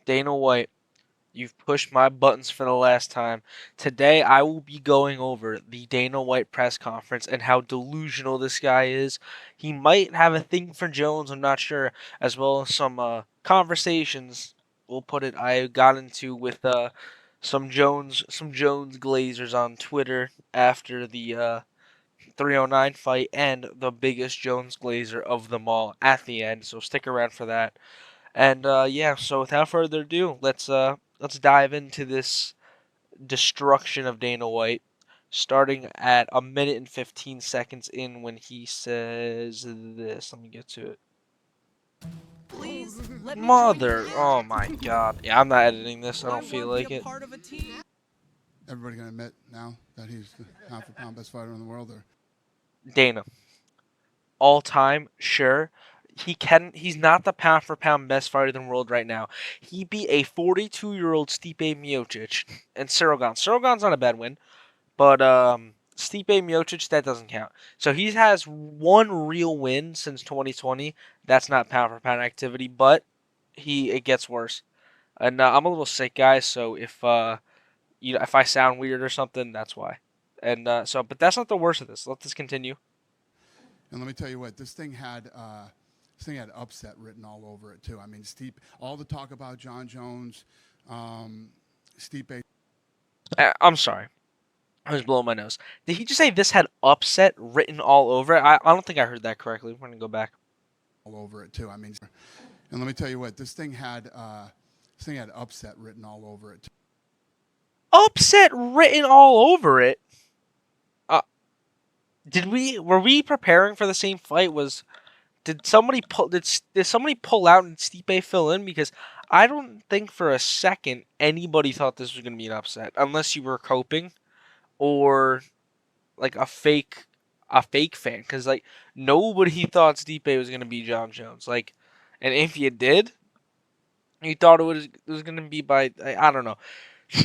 Dana White, you've pushed my buttons for the last time. Today, I will be going over the Dana White press conference and how delusional this guy is. He might have a thing for Jones, I'm not sure, as well as some conversations, we'll put it, I got into with some Jones Glazers on Twitter after the 309 fight and the biggest Jones Glazer of them all at the end. So stick around for that. And yeah, so without further ado, let's dive into this destruction of Dana White, starting at a minute and 15 seconds in when he says this. Let me get to it. Please let me Mother, join oh my god. Yeah, I'm not editing this. I don't feel like it. part of a team. Everybody gonna admit now that he's the pound-for-pound best fighter in the world, or Dana, all time, sure. He's not the pound for pound best fighter in the world right now. He beat a 42-year-old Stipe Miocic and Cyril Gane. Cyril Gane's not a bad win, but Stipe Miocic, that doesn't count. So he has one real win since 2020. That's not pound for pound activity, but it gets worse. And I'm a little sick, guys. So if if I sound weird or something, that's why. And but that's not the worst of this. Let this continue. and let me tell you what, this thing had upset written all over it too. I mean, all the talk about John Jones, Stipe. I'm sorry. I was blowing my nose. Did he just say this had upset written all over it? I don't think I heard that correctly. We're going to go back. All over it too. I mean, and let me tell you what, this thing had upset written all over it too. Upset written all over it? Were we preparing for the same fight? Did somebody pull out and Stipe fill in? Because I don't think for a second anybody thought this was going to be an upset, unless you were coping or like a fake fan. Because like nobody thought Stipe was going to be John Jones. Like, and if you did, you thought it was going to be by I don't know.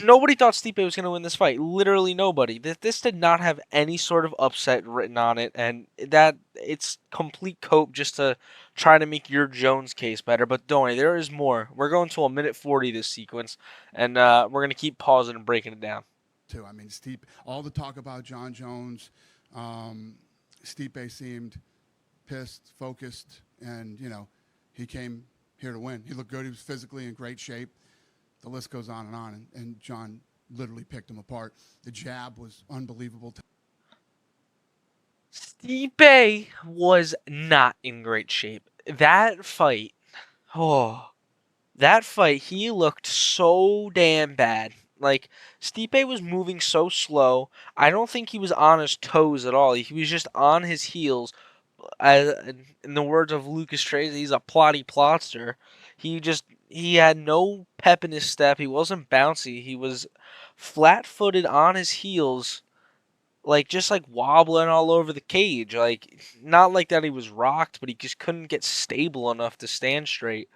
Nobody thought Stipe was going to win this fight. Literally nobody. This did not have any sort of upset written on it, and that it's complete cope just to try to make your Jones case better. But don't worry, there is more. We're going to a minute 40 this sequence, and we're going to keep pausing and breaking it down. Too. I mean, all the talk about John Jones, Stipe seemed pissed, focused, and he came here to win. He looked good. He was physically in great shape. The list goes on and on, and John literally picked him apart. The jab was unbelievable. Stipe was not in great shape. That fight, he looked so damn bad. Like, Stipe was moving so slow. I don't think he was on his toes at all. He was just on his heels. In the words of Lucas Tracy, he's a plotty plotster. He had no pep in his step. He wasn't bouncy. He was flat-footed on his heels, like just like wobbling all over the cage. Like not like that he was rocked, but he just couldn't get stable enough to stand straight.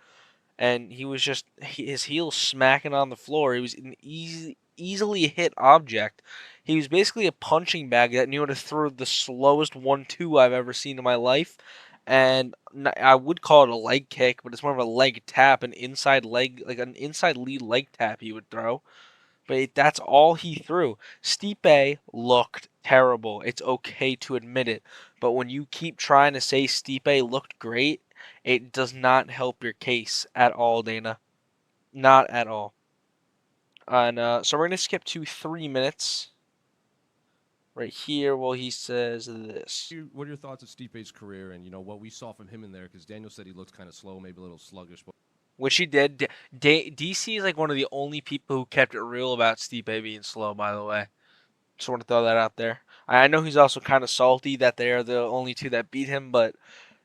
And he was just his heels smacking on the floor. He was an easily hit object. He was basically a punching bag that knew how to throw the slowest 1-2 I've ever seen in my life. And I would call it a leg kick, but it's more of a leg tap, an inside lead leg tap he would throw. But that's all he threw. Stipe looked terrible. It's okay to admit it. But when you keep trying to say Stipe looked great, it does not help your case at all, Dana. Not at all. And so we're going to skip to 3 minutes. Right here, while he says this. What are your thoughts of Stipe's career and what we saw from him in there? Because Daniel said he looked kind of slow, maybe a little sluggish. But which he did. DC is like one of the only people who kept it real about Stipe being slow, by the way. Just want to throw that out there. I know he's also kind of salty that they are the only two that beat him, but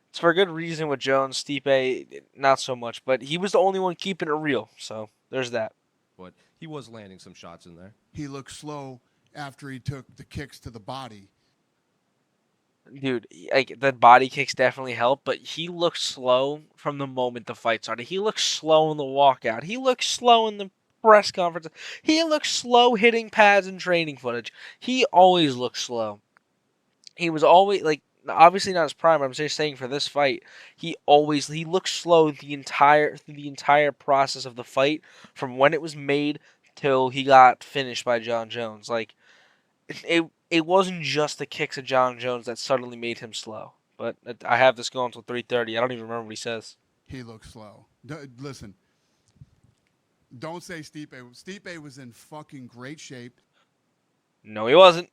it's for a good reason with Jones. Stipe, not so much. But he was the only one keeping it real, so there's that. But he was landing some shots in there. He looked slow after he took the kicks to the body. Dude, like the body kicks definitely help, but he looked slow from the moment the fight started. He looked slow in the walkout. He looked slow in the press conference. He looked slow hitting pads and training footage. He always looked slow. He was always like obviously not his prime. I'm just saying for this fight, he looked slow the entire process of the fight, from when it was made till he got finished by John Jones. Like it wasn't just the kicks of John Jones that suddenly made him slow. But I have this going until 3:30. I don't even remember what he says. He looks slow. Listen, don't say Stipe. Stipe was in fucking great shape. No, he wasn't.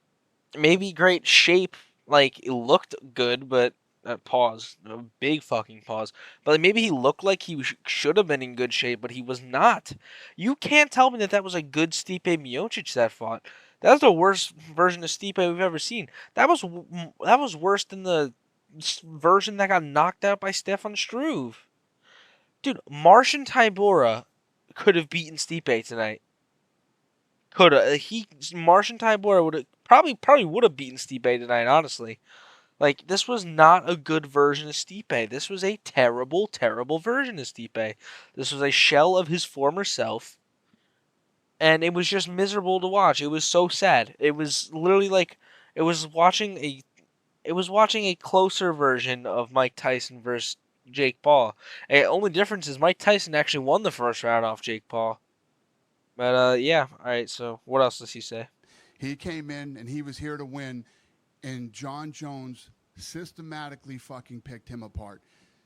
Maybe great shape, like it looked good, but pause, a big fucking pause. But like, maybe he looked like he should have been in good shape, but he was not. You can't tell me that that was a good Stipe Miocic that fought. That was the worst version of Stipe we've ever seen. That was worse than the version that got knocked out by Stefan Struve. Dude, Martian Tybura could have beaten Stipe tonight. Could have. Martian Tybura would have probably would have beaten Stipe tonight. Honestly, like this was not a good version of Stipe. This was a terrible, terrible version of Stipe. This was a shell of his former self, and it was just miserable to watch. It was so sad. It was literally like it was watching a closer version of Mike Tyson versus Jake Paul. The only difference is Mike Tyson actually won the first round off Jake Paul. But yeah. All right. So what else does he say? He came in and he was here to win, and John Jones systematically fucking picked him apart.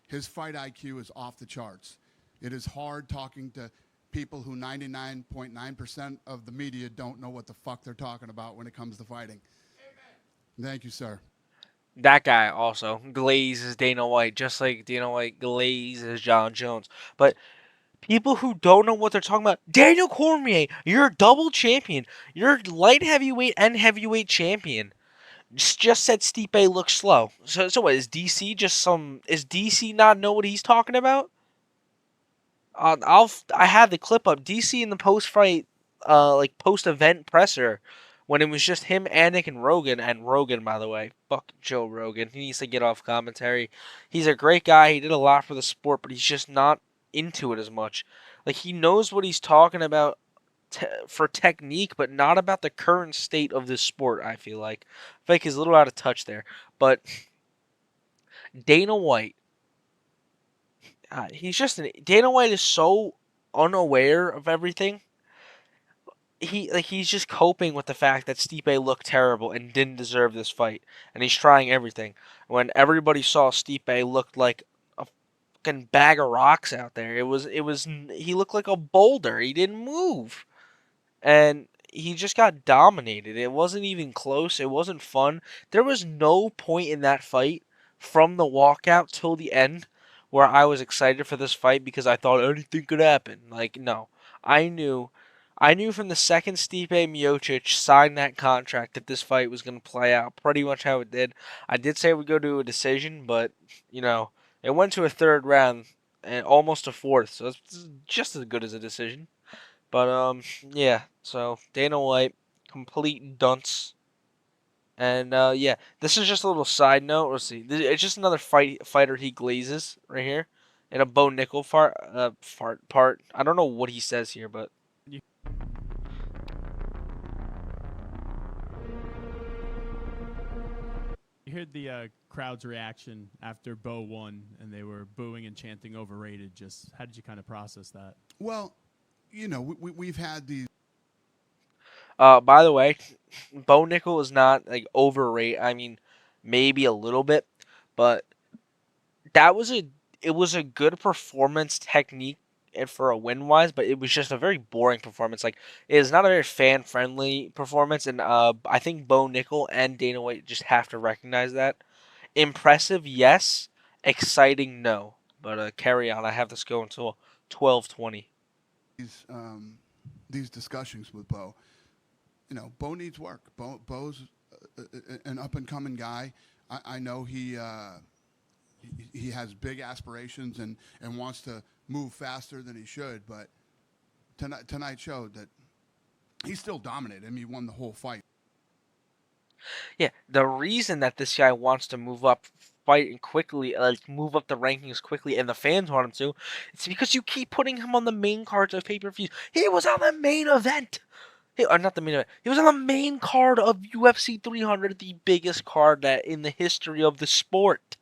His fight IQ is off the charts. It is hard talking to people who 99.9% of the media don't know what the fuck they're talking about when it comes to fighting. Amen. Thank you, sir. That guy also glazes Dana White, just like Dana White glazes John Jones. But people who don't know what they're talking about, Daniel Cormier, you're a double champion. You're light heavyweight and heavyweight champion. Just said Stipe looks slow. So what is DC just some? Is DC not know what he's talking about? I had the clip up. DC in the post fight, like post event presser, when it was just him, Anik, and Rogan, by the way, fuck Joe Rogan. He needs to get off commentary. He's a great guy. He did a lot for the sport, but he's just not into it as much. Like he knows what he's talking about for technique, but not about the current state of this sport. I feel like he's a little out of touch there. But Dana White, Dana White is so unaware of everything. He's just coping with the fact that Stipe looked terrible and didn't deserve this fight, and he's trying everything. When everybody saw Stipe looked like a fucking bag of rocks out there, he looked like a boulder. He didn't move, and he just got dominated. It wasn't even close. It wasn't fun. There was no point in that fight from the walkout till the end where I was excited for this fight because I thought anything could happen. Like no, I knew. I knew from the second Stipe Miocic signed that contract that this fight was going to play out pretty much how it did. I did say it would go to a decision, but it went to a third round and almost a fourth, so it's just as good as a decision. But yeah. So Dana White, complete dunce, and yeah. This is just a little side note. Let's see. It's just another fighter he glazes right here, in a Bo Nickal fart part. I don't know what he says here, but You heard the crowd's reaction after Bo won, and they were booing and chanting "overrated." Just how did you kind of process that? Well, we've had these. by the way, Bo Nickal is not like overrated. I mean, maybe a little bit, but that was a it was a good performance technique and for a win wise, but it was just a very boring performance. Like it is not a very fan friendly performance, and I think Bo Nickal and Dana White just have to recognize that. Impressive, yes. Exciting, no. But carry on. I have this go until 12:20. These discussions with Bo. Bo needs work. Bo's an up and coming guy. I know he has big aspirations and wants to move faster than he should, but tonight showed that he still dominated him. He won the whole fight. Yeah, the reason that this guy wants to move up fighting quickly, like move up the rankings quickly, and the fans want him to, it's because you keep putting him on the main cards of pay-per-views. He was on the main event. Not the main event. He was on the main card of UFC 300, the biggest card that in the history of the sport.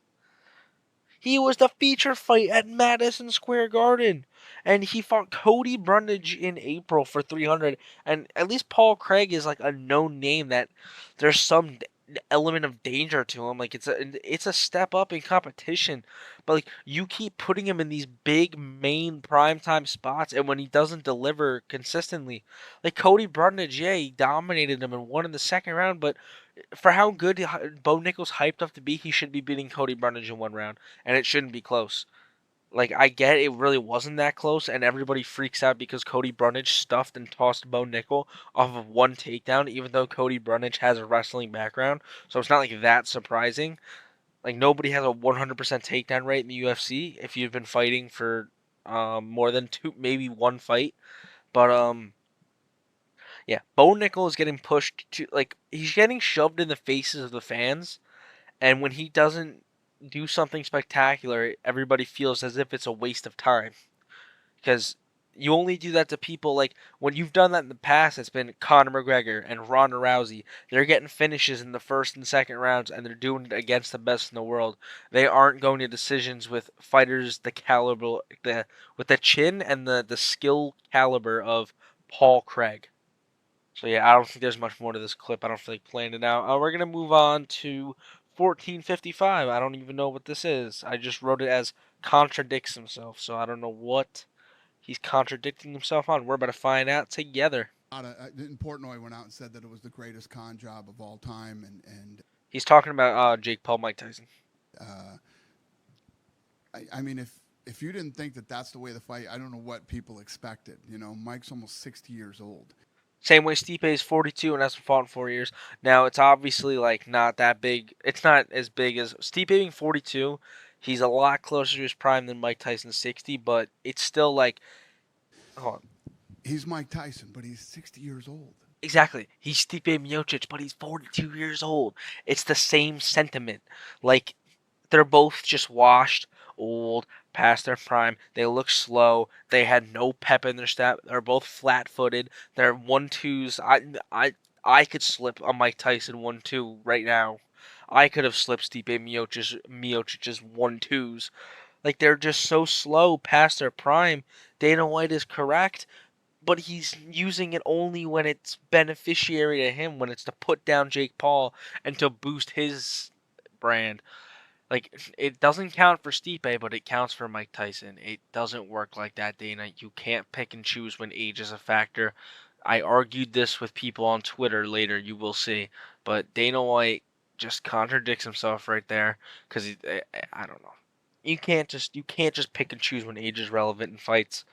He was the feature fight at Madison Square Garden. And he fought Cody Brundage in April for 300. And at least Paul Craig is like a known name that there's some element of danger to him. Like it's a step up in competition. But like you keep putting him in these big main primetime spots, and when he doesn't deliver consistently, like Cody Brundage, yeah, he dominated him and won in the second round, but for how good Bo Nickal's hyped up to be, he should be beating Cody Brundage in one round, and it shouldn't be close. Like I get it really wasn't that close, and everybody freaks out because Cody Brundage stuffed and tossed Bo Nickal off of one takedown, even though Cody Brundage has a wrestling background, so it's not like that surprising. Like nobody has a 100% takedown rate in the UFC if you've been fighting for more than two, maybe one fight, but yeah, Bo Nickal is getting pushed to like he's getting shoved in the faces of the fans, and when he doesn't do something spectacular, everybody feels as if it's a waste of time. Because you only do that to people like when you've done that in the past, it's been Conor McGregor and Ronda Rousey. They're getting finishes in the first and second rounds, and they're doing it against the best in the world. They aren't going to decisions with fighters the caliber, with the chin and the skill caliber of Paul Craig. So yeah, I don't think there's much more to this clip. I don't feel like playing it out. We're gonna move on to 1455. I don't even know what this is. I just wrote it as contradicts himself, so I don't know what he's contradicting himself on. We're about to find out together. Portnoy went out and said that it was the greatest con job of all time, and He's talking about Jake Paul, Mike Tyson. I mean, if you didn't think that that's the way the fight, I don't know what people expected. You know, Mike's almost 60 years old. Same way Stipe is 42 and hasn't fought in 4 years. Now it's obviously like not that big. It's not as big as Stipe being 42. He's a lot closer to his prime than Mike Tyson's 60, but it's still like, hold on. He's Mike Tyson, but he's 60 years old. Exactly. He's Stipe Miocic, but he's 42 years old. It's the same sentiment. Like, they're both just washed, old, past their prime. They look slow. They had no pep in their step. They're both flat-footed. They're 1-2s. I could slip a Mike Tyson 1-2 right now. I could have slipped Stipe Miocic's 1-2s. Like, they're just so slow past their prime. Dana White is correct, but he's using it only when it's beneficiary to him, when it's to put down Jake Paul and to boost his brand. Like, it doesn't count for Stipe, but it counts for Mike Tyson. It doesn't work like that, Dana. You can't pick and choose when age is a factor. I argued this with people on Twitter later, you will see. But Dana White just contradicts himself right there because I don't know. You can't just pick and choose when age is relevant in fights.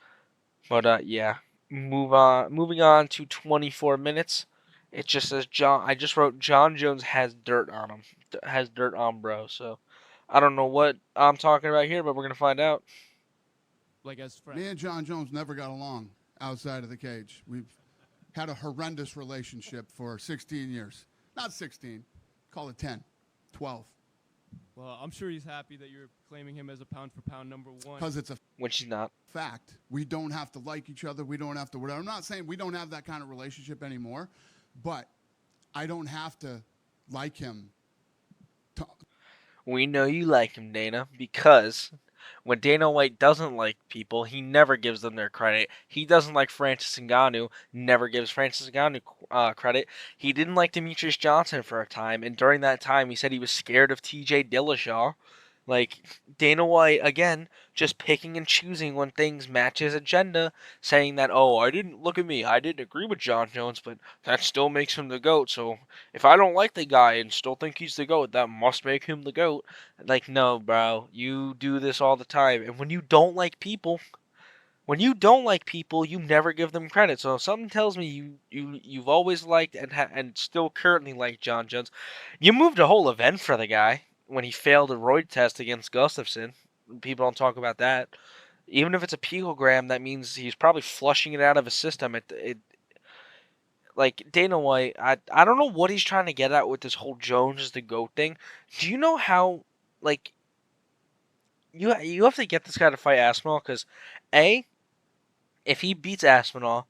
But yeah, moving on to 24 minutes. It just says John. I just wrote John Jones has dirt on him. Has dirt on bro. So I don't know what I'm talking about here, but we're gonna find out. Like as friends. Me and John Jones never got along outside of the cage. We've had a horrendous relationship for 16 years. Not 16. Call it 10, 12. Well, I'm sure he's happy that you're claiming him as a pound-for-pound number one. Because it's a When she's not. fact. We don't have to like each other. We don't have to whatever. I'm not saying we don't have that kind of relationship anymore, but I don't have to like him. We know you like him, Dana, because when Dana White doesn't like people, he never gives them their credit. He doesn't like Francis Ngannou, never gives Francis Ngannou credit. He didn't like Demetrius Johnson for a time, and during that time, he said he was scared of TJ Dillashaw. Like, Dana White, again, just picking and choosing when things match his agenda, saying that, oh, I didn't agree with John Jones, but that still makes him the GOAT, so if I don't like the guy and still think he's the GOAT, that must make him the GOAT. Like, no, bro, you do this all the time, and when you don't like people, you never give them credit. So if something tells me you've always liked and still currently like John Jones. You moved a whole event for the guy when he failed a roid test against Gustafsson. People don't talk about that. Even if it's a picogram, that means he's probably flushing it out of his system. Like Dana White, I don't know what he's trying to get at with this whole Jones is the GOAT thing. Do you know how, like, you have to get this guy to fight Aspinall? Because if he beats Aspinall,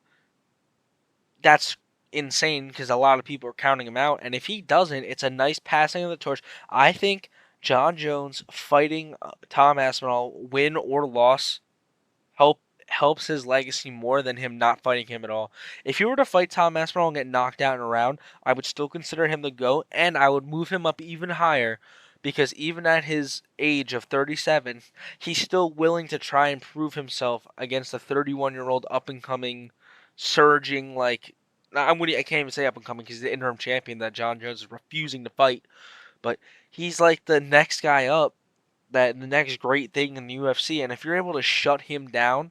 that's insane because a lot of people are counting him out. And if he doesn't, it's a nice passing of the torch. I think John Jones fighting Tom Aspinall, win or loss, helps his legacy more than him not fighting him at all. If you were to fight Tom Aspinall and get knocked out in a round, I would still consider him the GOAT, and I would move him up even higher because even at his age of 37, he's still willing to try and prove himself against a 31-year-old up-and-coming, surging, like, I can't even say up-and-coming because he's the interim champion that John Jones is refusing to fight, but he's like the next guy up, that the next great thing in the UFC, and if you're able to shut him down,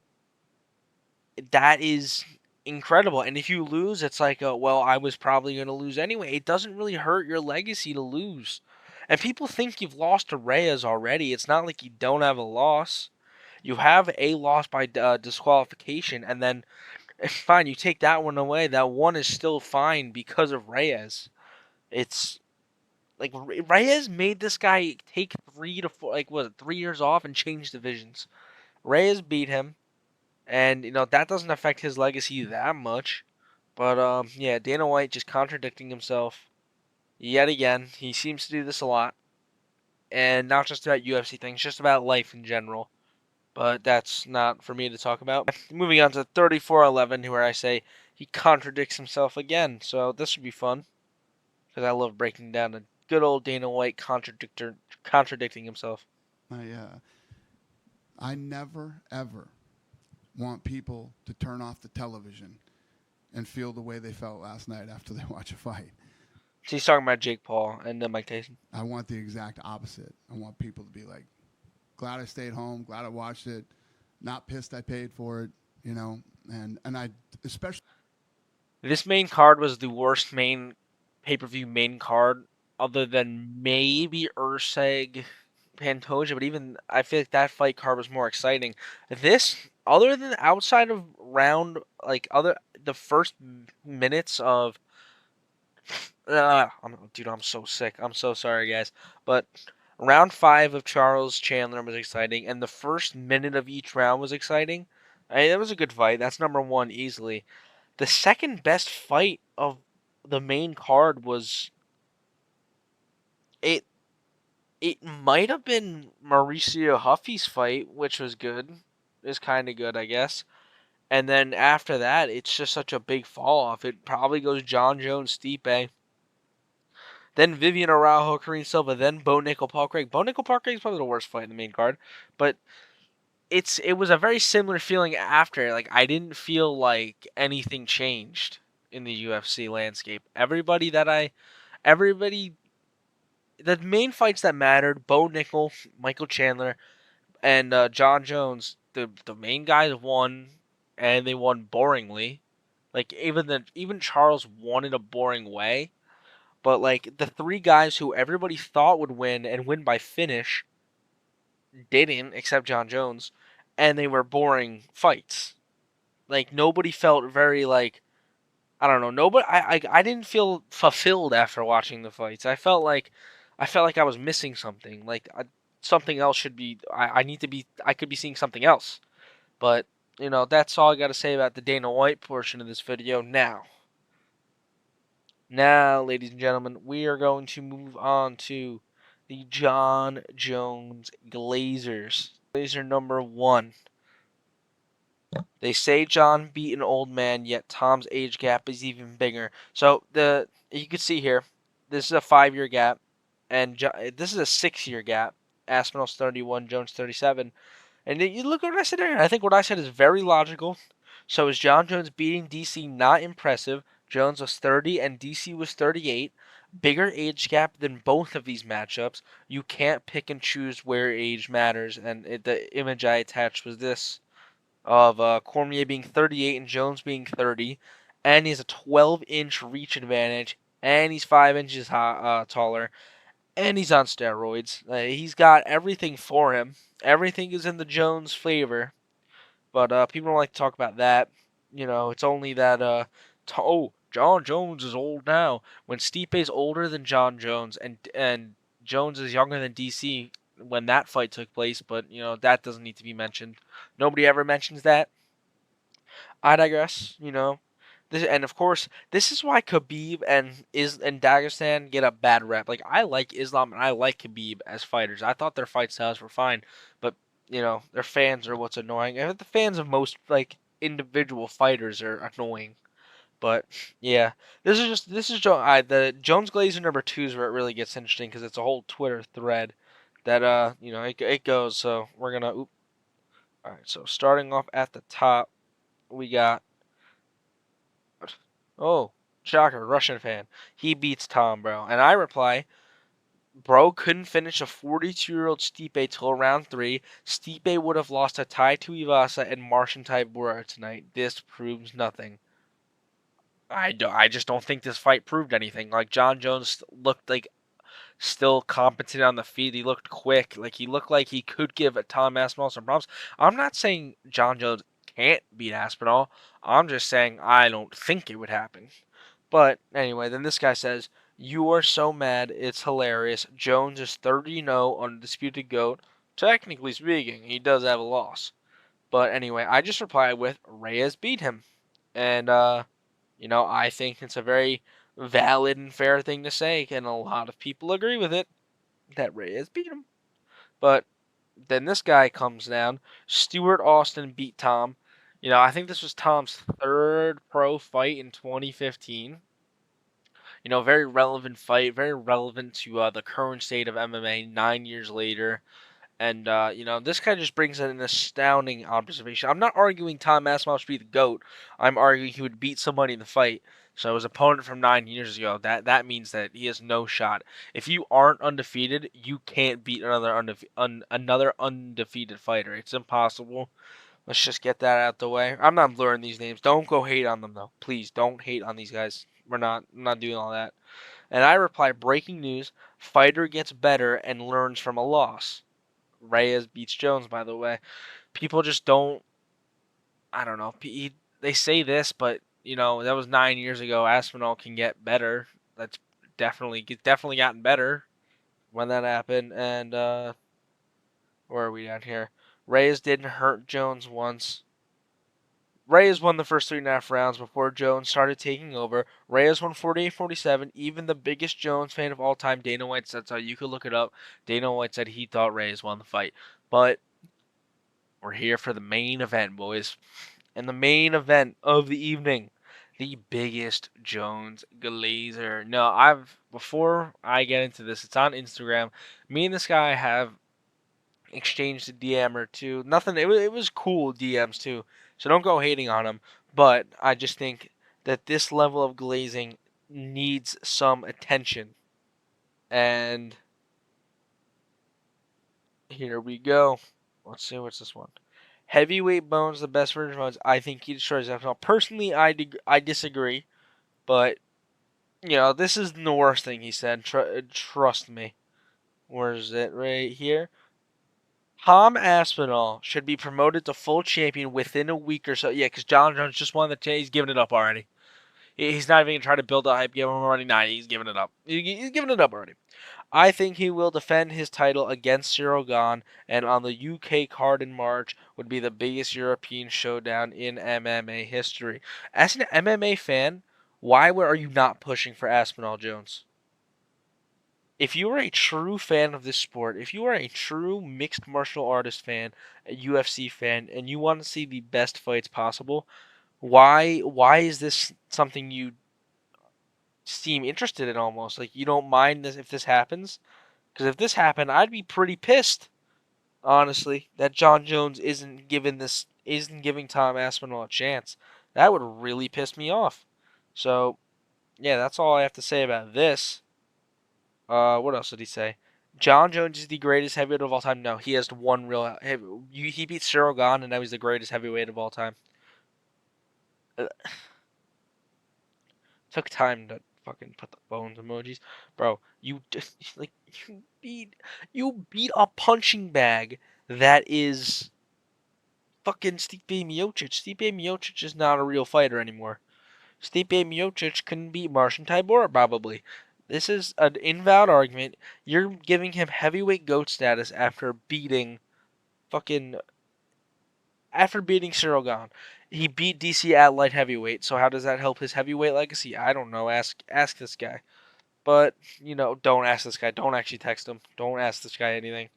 that is incredible. And if you lose, it's like, well, I was probably going to lose anyway. It doesn't really hurt your legacy to lose. And people think you've lost to Reyes already. It's not like you don't have a loss. You have a loss by disqualification, and then fine, you take that one away. That one is still fine because of Reyes. It's like Reyes made this guy take 3 to 4, like, was it 3 years off and change divisions. Reyes beat him. And that doesn't affect his legacy that much. But yeah, Dana White just contradicting himself yet again. He seems to do this a lot, and not just about UFC things, just about life in general. But that's not for me to talk about. Moving on to 34-11, where I say he contradicts himself again. So this should be fun because I love breaking down a good old Dana White contradicting himself. I never ever want people to turn off the television and feel the way they felt last night after they watch a fight. So he's talking about Jake Paul and Mike Tyson. I want the exact opposite. I want people to be like, glad I stayed home, glad I watched it, not pissed I paid for it, and I especially. This main card was the worst pay-per-view main card other than maybe Urseg Pantoja, but even I feel like that fight card was more exciting. This, other than outside of round, like the first minutes of, I'm so sick. I'm so sorry, guys. But round 5 of Charles Chandler was exciting, and the first minute of each round was exciting. That was a good fight. That's number 1 easily. The second best fight of the main card was it. It might have been Mauricio Huffy's fight, which was good. Is kind of good, I guess. And then after that, it's just such a big fall off. It probably goes John Jones, Stipe, then Vivian Araujo, Kareem Silva, then Bo Nickal, Paul Craig. Bo Nickal, Paul Craig is probably the worst fight in the main card, but it was a very similar feeling after. Like, I didn't feel like anything changed in the UFC landscape. Everybody, the main fights that mattered, Bo Nickal, Michael Chandler, and John Jones, the main guys won, and they won boringly. Like, even Charles won in a boring way, but like the 3 guys who everybody thought would win and win by finish didn't, except John Jones, and they were boring fights. Like, nobody felt very, like, I don't know. Nobody. I didn't feel fulfilled after watching the fights. I felt like I was missing something. Like, something else should be. I need to be. I could be seeing something else. But that's all I got to say about the Dana White portion of this video. Now, ladies and gentlemen, we are going to move on to the John Jones Glazers. Glazer number 1. They say John beat an old man, yet Tom's age gap is even bigger. So you can see here, this is a 5-year gap, and this is a 6-year gap. Aspinall's 31, Jones 37. And you look at what I said there. I think what I said is very logical. So is John Jones beating DC not impressive? Jones was 30 and DC was 38. Bigger age gap than both of these matchups. You can't pick and choose where age matters. And the image I attached was this of Cormier being 38 and Jones being 30. And he has a 12-inch reach advantage. And he's 5 inches taller. And he's on steroids. He's got everything for him. Everything is in the Jones favor. But people don't like to talk about that. It's only that, John Jones is old now. When Stipe's older than John Jones, and Jones is younger than DC when that fight took place, but, that doesn't need to be mentioned. Nobody ever mentions that. I digress, And of course, this is why Khabib and Dagestan get a bad rep. Like I like Islam and I like Khabib as fighters. I thought their fight styles were fine, but their fans are what's annoying. And the fans of most like individual fighters are annoying. But yeah, the Jones Glazer #2 is where it really gets interesting because it's a whole Twitter thread that it goes. So we're gonna. All right, so starting off at the top, we got oh, shocker, Russian fan. He beats Tom, bro. And I reply, bro couldn't finish a 42-year-old Stipe till round 3. Stipe would have lost a tie to Ivasa and Marcin Tybura tonight. This proves nothing. I just don't think this fight proved anything. Like, John Jones looked like still competent on the feet. He looked quick. Like, he looked like he could give Tom Aspinall some problems. I'm not saying John Jones can't beat Aspinall. I'm just saying I don't think it would happen. But anyway, then this guy says, "You are so mad, it's hilarious. Jones is 30-0, undisputed GOAT. Technically speaking, he does have a loss." But anyway, I just replied with, "Reyes beat him." And, I think it's a very valid and fair thing to say, and a lot of people agree with it, that Reyes beat him. But then this guy comes down. Stuart Austin beat Tom. I think this was Tom's third pro fight in 2015. Very relevant fight, very relevant to the current state of MMA 9 years later. And, this kind of just brings in an astounding observation. I'm not arguing Tom Aspinall should be the GOAT. I'm arguing he would beat somebody in the fight. So his opponent from 9 years ago, that means that he has no shot. If you aren't undefeated, you can't beat another undefeated fighter. It's impossible. Let's just get that out the way. I'm not blurring these names. Don't go hate on them, though. Please, don't hate on these guys. I'm not doing all that. And I reply, breaking news, fighter gets better and learns from a loss. Reyes beats Jones, by the way. People just don't. I don't know. They say this, but that was 9 years ago. Aspinall can get better. That's definitely gotten better when that happened. And where are we down here? Reyes didn't hurt Jones once. Reyes won the first 3.5 rounds before Jones started taking over. Reyes won 48-47. Even the biggest Jones fan of all time, Dana White, said so. You could look it up. Dana White said he thought Reyes won the fight. But we're here for the main event, boys. And the main event of the evening, the biggest Jones Glazer. No, before I get into this, it's on Instagram. Me and this guy have exchanged a DM or two. Nothing. It was cool DMs too. So don't go hating on him. But I just think that this level of glazing needs some attention. And here we go. Let's see, what's this one? Heavyweight Bones, the best version of Bones. I think he destroys Aspinall. Personally, I disagree. But, this is the worst thing he said. Trust me. Where is it? Right here. Tom Aspinall should be promoted to full champion within a week or so. Yeah, because John Jones just won the chain. He's giving it up already. He's not even going to try to build a hype. Give him already. Nah, he's giving it up. He's giving it up already. I think he will defend his title against Cyril Gane, and on the UK card in March would be the biggest European showdown in MMA history. As an MMA fan, why are you not pushing for Aspinall Jones? If you are a true fan of this sport, if you are a true mixed martial artist fan, a UFC fan, and you want to see the best fights possible, why is this something you seem interested in almost? Like, you don't mind this if this happens? Because if this happened, I'd be pretty pissed, honestly, that John Jones isn't giving Tom Aspinall a chance. That would really piss me off. So, yeah, that's all I have to say about this. What else did he say? John Jones is the greatest heavyweight of all time. No, he has one real. He beat Cyril Gane, and now he's the greatest heavyweight of all time. Took time to fucking put the bones emojis, bro. You just like you beat a punching bag that is fucking Stipe Miocic. Stipe Miocic is not a real fighter anymore. Stipe Miocic couldn't beat Marcin Tybura probably. This is an invalid argument. You're giving him heavyweight GOAT status after beating Cyril Gane. He beat DC at light heavyweight. So how does that help his heavyweight legacy? I don't know. Ask this guy. But don't ask this guy. Don't actually text him. Don't ask this guy anything.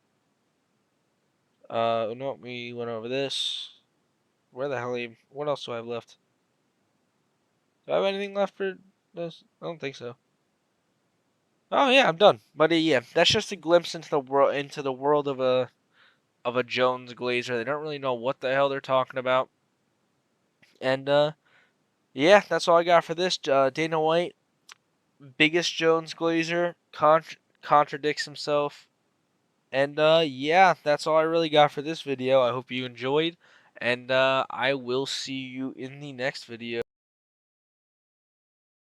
No, we went over this. Where the hell? What else do I have left? Do I have anything left for this? I don't think so. Oh yeah, I'm done. But yeah, that's just a glimpse into the world of a Jones Glazer. They don't really know what the hell they're talking about. And yeah, that's all I got for this. Dana White, biggest Jones Glazer, contradicts himself. And yeah, that's all I really got for this video. I hope you enjoyed, and I will see you in the next video.